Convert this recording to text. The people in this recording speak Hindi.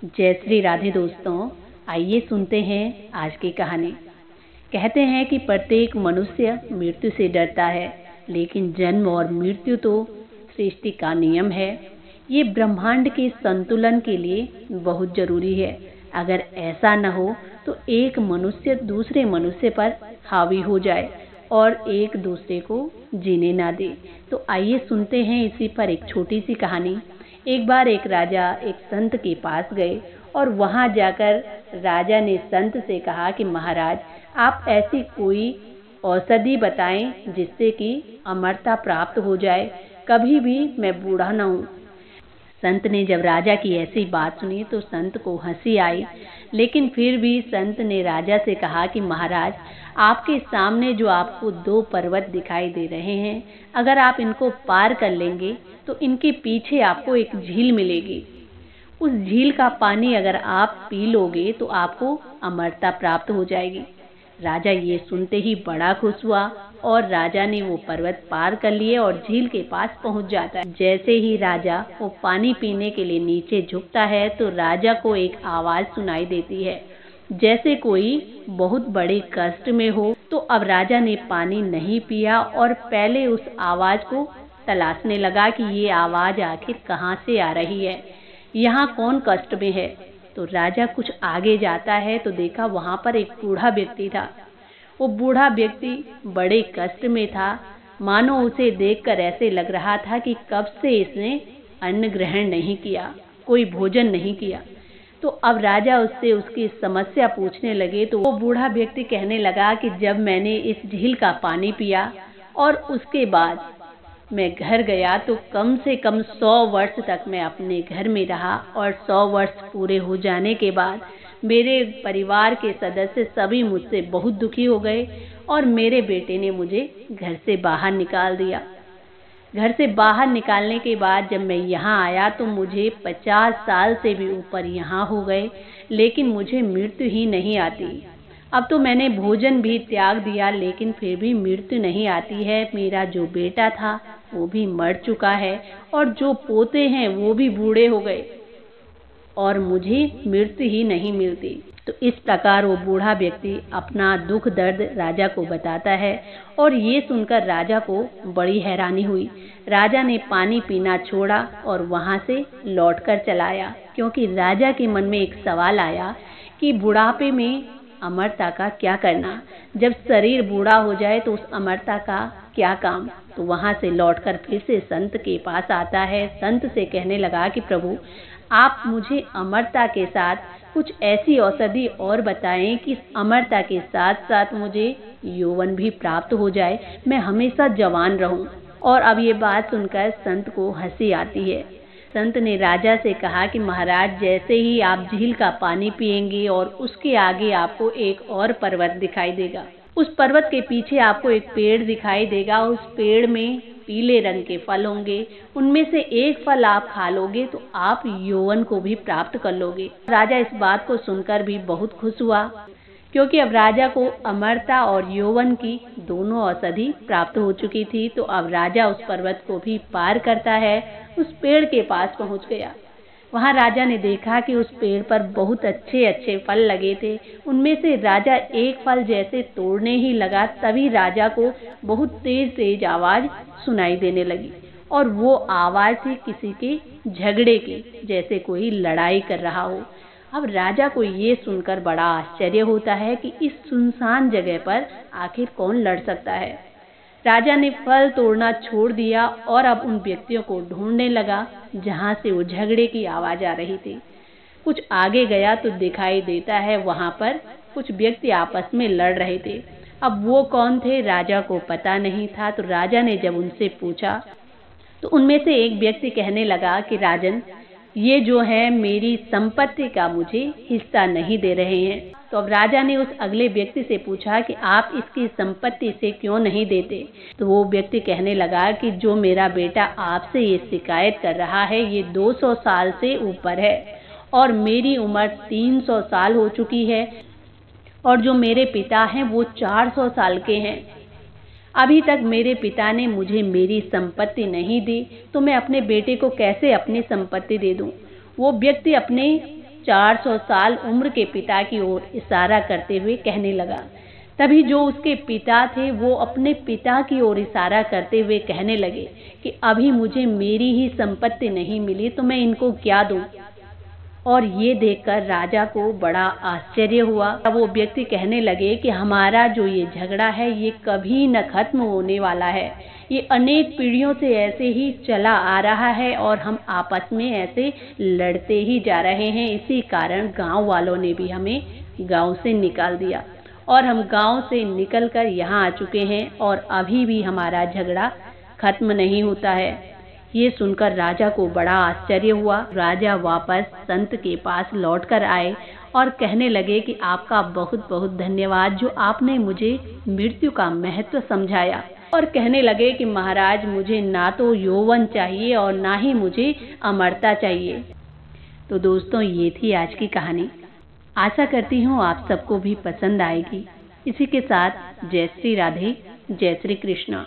जय श्री राधे दोस्तों, आइए सुनते हैं आज की कहानी। कहते हैं कि प्रत्येक मनुष्य मृत्यु से डरता है, लेकिन जन्म और मृत्यु तो सृष्टि का नियम है। ये ब्रह्मांड के संतुलन के लिए बहुत जरूरी है। अगर ऐसा न हो तो एक मनुष्य दूसरे मनुष्य पर हावी हो जाए और एक दूसरे को जीने ना दे। तो आइए सुनते हैं इसी पर एक छोटी सी कहानी। एक बार एक राजा एक संत के पास गए और वहां जाकर राजा ने संत से कहा कि महाराज, आप ऐसी कोई औषधि बताएं जिससे कि अमरता प्राप्त हो जाए, कभी भी मैं बूढ़ा न हूं। संत ने जब राजा की ऐसी बात सुनी तो संत को हंसी आई, लेकिन फिर भी संत ने राजा से कहा कि महाराज, आपके सामने जो आपको 2 पर्वत दिखाई दे रहे हैं, अगर आप इनको पार कर लेंगे तो इनके पीछे आपको एक झील मिलेगी। उस झील का पानी अगर आप पी लोगे तो आपको अमरता प्राप्त हो जाएगी। राजा ये सुनते ही बड़ा खुश हुआ और राजा ने वो पर्वत पार कर लिए और झील के पास पहुंच जाता है। जैसे ही राजा वो पानी पीने के लिए नीचे झुकता है तो राजा को एक आवाज सुनाई देती है, जैसे कोई बहुत बड़े कष्ट में हो। तो अब राजा ने पानी नहीं पिया और पहले उस आवाज को तलाशने लगा कि ये आवाज आखिर कहाँ से आ रही है, यहाँ कौन कष्ट में है। तो राजा कुछ आगे जाता है तो देखा वहां पर एक बूढ़ा व्यक्ति था। वो बूढ़ा व्यक्ति बड़े कष्ट में था, मानो उसे देखकर ऐसे लग रहा था कि कब से इसने अन्न ग्रहण नहीं किया, कोई भोजन नहीं किया। तो अब राजा उससे उसकी समस्या पूछने लगे तो वो बूढ़ा व्यक्ति कहने लगा कि जब मैंने इस झील का पानी पिया और उसके बाद मैं घर गया तो कम से कम 100 वर्ष तक मैं अपने घर में रहा और 100 वर्ष पूरे हो जाने के बाद मेरे परिवार के सदस्य सभी मुझसे बहुत दुखी हो गए और मेरे बेटे ने मुझे घर से बाहर निकाल दिया। घर से बाहर निकालने के बाद जब मैं यहाँ आया तो मुझे 50 साल से भी ऊपर यहाँ हो गए, लेकिन मुझे मृत्यु ही नहीं आती। अब तो मैंने भोजन भी त्याग दिया, लेकिन फिर भी मृत्यु नहीं आती है। मेरा जो बेटा था वो भी मर चुका है और जो पोते हैं वो भी बूढ़े हो गए और मुझे मृत्यु ही नहीं मिलती। तो इस प्रकार वो बूढ़ा व्यक्ति अपना दुख दर्द राजा को बताता है और ये सुनकर राजा को बड़ी हैरानी हुई। राजा ने पानी पीना छोड़ा और वहां से लौटकर चला आया, क्योंकि राजा के मन में एक सवाल आया कि बुढ़ापे में अमरता का क्या करना, जब शरीर बूढ़ा हो जाए तो उस अमरता का क्या काम। तो वहां से लौटकर फिर से संत के पास आता है। संत से कहने लगा कि प्रभु, आप मुझे अमरता के साथ कुछ ऐसी औषधि और बताएं कि अमरता के साथ साथ मुझे यौवन भी प्राप्त हो जाए, मैं हमेशा जवान रहूं। और अब ये बात सुनकर संत को हंसी आती है। संत ने राजा से कहा कि महाराज, जैसे ही आप झील का पानी पिएंगे और उसके आगे आपको एक और पर्वत दिखाई देगा। उस पर्वत के पीछे आपको एक पेड़ दिखाई देगा। उस पेड़ में पीले रंग के फल होंगे, उनमें से एक फल आप खा लोगे तो आप यौवन को भी प्राप्त कर लोगे। राजा इस बात को सुनकर भी बहुत खुश हुआ, क्योंकि अब राजा को अमरता और यौवन की दोनों औषधि प्राप्त हो चुकी थी। तो अब राजा उस पर्वत को भी पार करता है, उस पेड़ के पास पहुंच गया। वहां राजा ने देखा कि उस पेड़ पर बहुत अच्छे अच्छे फल लगे थे। उनमें से राजा एक फल जैसे तोड़ने ही लगा, तभी राजा को बहुत तेज तेज आवाज सुनाई देने लगी और वो आवाज थी किसी के झगड़े की, जैसे कोई लड़ाई कर रहा हो। अब राजा को ये सुनकर बड़ा आश्चर्य होता है कि इस सुनसान जगह पर आखिर कौन लड़ सकता है। राजा ने फल तोड़ना छोड़ दिया और अब उन व्यक्तियों को ढूंढने लगा जहां से वो झगड़े की आवाज आ रही थी। कुछ आगे गया तो दिखाई देता है वहां पर कुछ व्यक्ति आपस में लड़ रहे थे। अब वो कौन थे राजा को पता नहीं था। तो राजा ने जब उनसे पूछा तो उनमें से एक व्यक्ति कहने लगा कि राजन, ये जो है मेरी संपत्ति का मुझे हिस्सा नहीं दे रहे हैं। तो अब राजा ने उस अगले व्यक्ति से पूछा कि आप इसकी संपत्ति से क्यों नहीं देते। तो वो व्यक्ति कहने लगा कि जो मेरा बेटा आपसे ये शिकायत कर रहा है ये 200 साल से ऊपर है और मेरी उम्र 300 साल हो चुकी है और जो मेरे पिता हैं वो 400 साल के हैं। अभी तक मेरे पिता ने मुझे मेरी संपत्ति नहीं दी, तो मैं अपने बेटे को कैसे अपनी संपत्ति दे दूं। वो व्यक्ति अपने 400 साल उम्र के पिता की ओर इशारा करते हुए कहने लगा। तभी जो उसके पिता थे वो अपने पिता की ओर इशारा करते हुए कहने लगे कि अभी मुझे मेरी ही संपत्ति नहीं मिली तो मैं इनको क्या दूं। और ये देखकर राजा को बड़ा आश्चर्य हुआ। वो व्यक्ति कहने लगे कि हमारा जो ये झगड़ा है ये कभी न खत्म होने वाला है, ये अनेक पीढ़ियों से ऐसे ही चला आ रहा है और हम आपस में ऐसे लड़ते ही जा रहे हैं। इसी कारण गांव वालों ने भी हमें गांव से निकाल दिया और हम गांव से निकलकर यहाँ आ चुके हैं और अभी भी हमारा झगड़ा खत्म नहीं होता है। ये सुनकर राजा को बड़ा आश्चर्य हुआ। राजा वापस संत के पास लौटकर आए और कहने लगे कि आपका बहुत बहुत धन्यवाद जो आपने मुझे मृत्यु का महत्व समझाया। और कहने लगे कि महाराज मुझे ना तो यौवन चाहिए और ना ही मुझे अमरता चाहिए। तो दोस्तों ये थी आज की कहानी। आशा करती हूँ आप सबको भी पसंद आएगी। इसी के साथ जय श्री राधे, जय श्री कृष्णा।